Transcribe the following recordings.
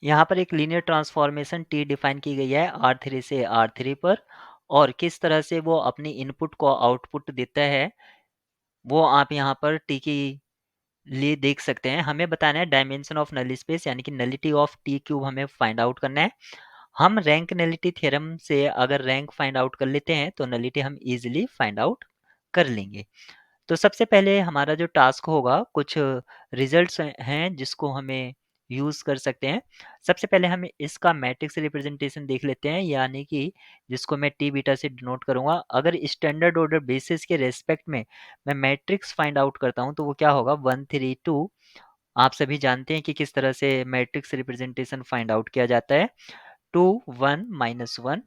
यहाँ पर एक लीनियर ट्रांसफॉर्मेशन टी डिफाइन की गई है R3 से R3 पर, और किस तरह से वो अपनी इनपुट को आउटपुट देता है वो आप यहाँ पर टी की लिए देख सकते हैं। हमें बताना है डायमेंशन ऑफ नल स्पेस यानी कि नलिटी ऑफ टी क्यूब हमें फाइंड आउट करना है। हम रैंक नलिटी थ्योरम से अगर रैंक फाइंड आउट कर लेते हैं तो नलिटी हम इजीली फाइंड आउट कर लेंगे। तो सबसे पहले हमारा जो टास्क होगा, कुछ रिजल्ट्स हैं जिसको हमें यूज़ कर सकते हैं। सबसे पहले हम इसका मैट्रिक्स रिप्रेजेंटेशन देख लेते हैं, यानी कि जिसको मैं टी बीटा से डिनोट करूँगा। अगर स्टैंडर्ड ऑर्डर बेसिस के रेस्पेक्ट में मैं मैट्रिक्स फाइंड आउट करता हूँ तो वो क्या होगा, 1 3 2। आप सभी जानते हैं कि किस तरह से मैट्रिक्स रिप्रेजेंटेशन फाइंड आउट किया जाता है, 2 1 -1।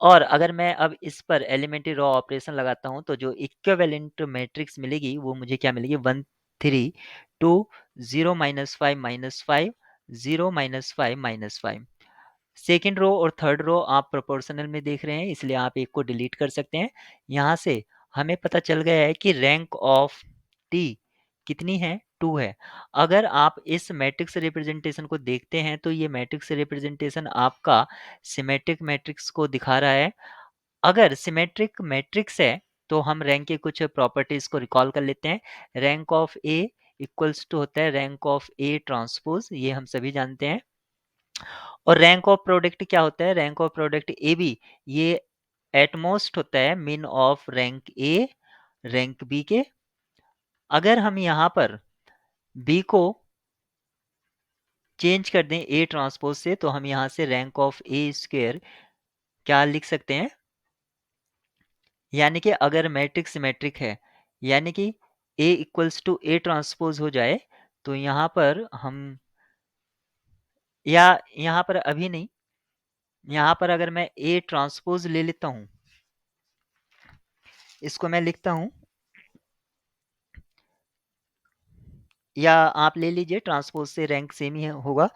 और अगर मैं अब इस पर एलिमेंट्री रॉ ऑपरेशन लगाता हूँ तो जो इक्विवेलेंट मैट्रिक्स मिलेगी वो मुझे क्या मिलेगी, 1 3 2 0 -5 -5 0 -5 -5। सेकेंड रो और थर्ड रो आप प्रोपोर्शनल में देख रहे हैं, इसलिए आप एक को डिलीट कर सकते हैं। यहाँ से हमें पता चल गया है कि रैंक ऑफ टी कितनी है, 2 है। अगर आप इस मैट्रिक्स रिप्रेजेंटेशन को देखते हैं तो ये मैट्रिक्स रिप्रेजेंटेशन आपका सिमेट्रिक मैट्रिक्स को दिखा रहा है। अगर सिमेट्रिक मैट्रिक्स है तो हम रैंक के कुछ प्रॉपर्टीज को रिकॉल कर लेते हैं। Rank of A equals to होता है रैंक ऑफ ए ट्रांसपोज, ये हम सभी जानते हैं। और रैंक ऑफ प्रोडक्ट क्या होता है, rank of product A B, ये एटमोस्ट होता है min of rank A rank B के। अगर हम यहाँ पर बी को चेंज कर दें ए ट्रांसपोज से तो हम यहाँ से रैंक ऑफ ए स्क्वायर क्या लिख सकते हैं, यानी कि अगर मैट्रिक्स सिमेट्रिक है यानी कि ए इक्वल्स टू ए ट्रांसपोज हो जाए तो यहाँ पर हम, या यहाँ पर अभी नहीं, यहाँ पर अगर मैं ए ट्रांसपोज ले लेता हूँ, इसको मैं लिखता हूँ, या आप ले लीजिए ट्रांसपोज से रैंक सेम ही होगा,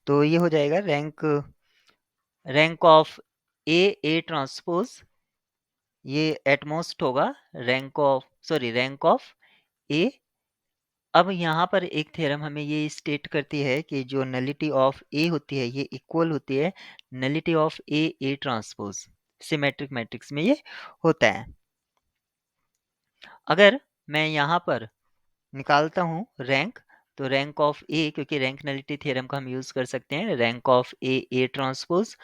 तो ये हो जाएगा rank rank of A transpose, ये एटमोस्ट होगा रैंक ऑफ ए। अब यहाँ पर एक थ्योरम हमें ये स्टेट करती है कि जो नलिटी ऑफ ए होती है ये इक्वल होती है nullity of A transpose. Symmetric matrix में ये होता है। अगर मैं यहाँ पर निकालता हूँ रैंक, तो रैंक ऑफ ए, क्योंकि रैंक नलिटी थ्योरम का हम यूज कर सकते हैं, रैंक ऑफ ए ट्रांसपोज।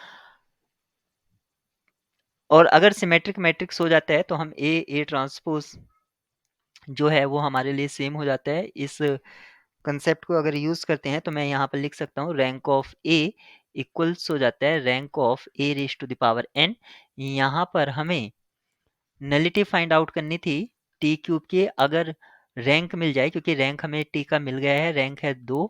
और अगर सिमेट्रिक मैट्रिक्स हो जाता है तो हम ए ट्रांसपोज जो है वो हमारे लिए सेम हो जाता है। इस कंसेप्ट को अगर यूज करते हैं तो मैं यहाँ पर लिख सकता हूँ रैंक ऑफ ए इक्वल्स हो जाता है rank of A raise to the power N. यहाँ पर हमें नलिटी फाइंड आउट करनी थी टी क्यूब की, अगर रैंक मिल जाए, क्योंकि रैंक हमें टी का मिल गया है, रैंक है 2।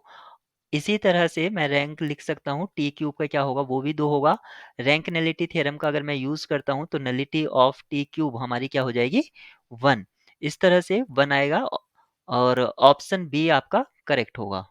इसी तरह से मैं रैंक लिख सकता हूँ टी क्यूब का क्या होगा, वो भी 2 होगा। रैंक नलिटी थ्योरम का अगर मैं यूज करता हूँ तो नलिटी ऑफ टी क्यूब हमारी क्या हो जाएगी, 1। इस तरह से 1 आएगा और ऑप्शन बी आपका करेक्ट होगा।